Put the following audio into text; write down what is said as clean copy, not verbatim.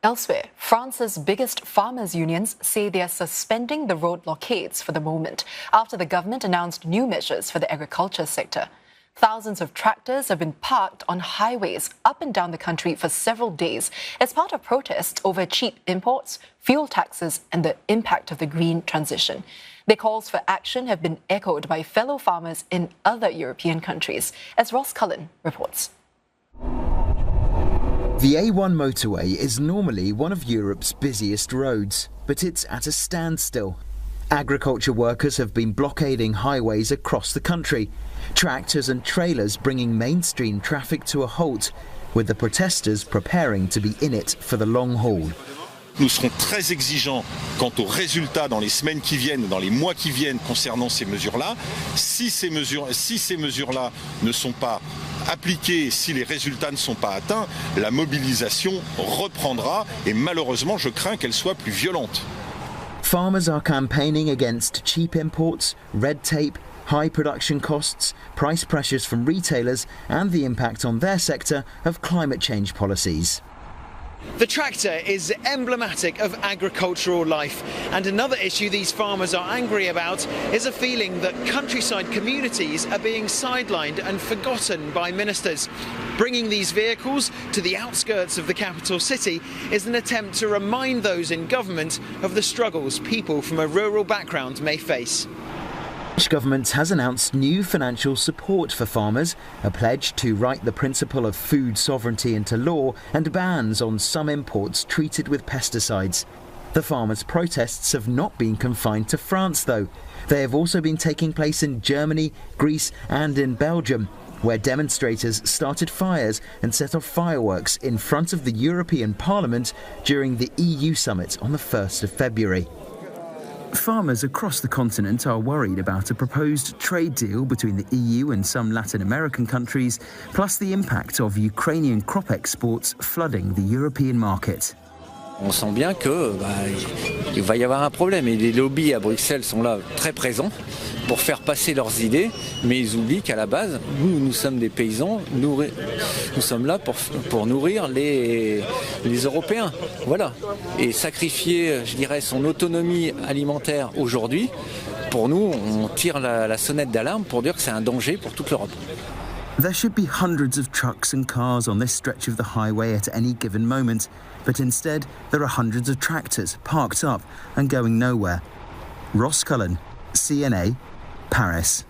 Elsewhere, France's biggest farmers' unions say they are suspending the road blockades for the moment after the government announced new measures for the agriculture sector. Thousands of tractors have been parked on highways up and down the country for several days as part of protests over cheap imports, fuel taxes, and the impact of the green transition. Their calls for action have been echoed by fellow farmers in other European countries, as Ross Cullen reports. The A1 motorway is normally one of Europe's busiest roads, but it's at a standstill. Agriculture workers have been blockading highways across the country, tractors and trailers bringing mainstream traffic to a halt, with the protesters preparing to be in it for the long haul. Nous serons très exigeants quant aux résultats dans les semaines qui viennent, dans les mois qui viennent concernant ces mesures-là. Si ces mesures-là ne sont pas appliquées, si les résultats ne sont pas atteints, la mobilisation reprendra et malheureusement, je crains qu'elle soit plus violente. Farmers are campaigning against cheap imports, red tape, high production costs, price pressures from retailers, and the impact on their sector of climate change policies. The tractor is emblematic of agricultural life, and another issue these farmers are angry about is a feeling that countryside communities are being sidelined and forgotten by ministers. Bringing these vehicles to the outskirts of the capital city is an attempt to remind those in government of the struggles people from a rural background may face. The government has announced new financial support for farmers, a pledge to write the principle of food sovereignty into law, and bans on some imports treated with pesticides. The farmers' protests have not been confined to France, though. They have also been taking place in Germany, Greece and in Belgium, where demonstrators started fires and set off fireworks in front of the European Parliament during the EU summit on the 1st of February. Farmers across the continent are worried about a proposed trade deal between the EU and some Latin American countries, plus the impact of Ukrainian crop exports flooding the European market. On sent bien qu'il va y avoir un problème et les lobbies à Bruxelles sont là très présents pour faire passer leurs idées, mais ils oublient qu'à la base, nous sommes des paysans, nous sommes là pour nourrir les Européens. Voilà. Et sacrifier, je dirais, son autonomie alimentaire aujourd'hui, pour nous, on tire la sonnette d'alarme pour dire que c'est un danger pour toute l'Europe. There should be hundreds of trucks and cars on this stretch of the highway at any given moment, but instead there are hundreds of tractors parked up and going nowhere. Ross Cullen, CNA, Paris.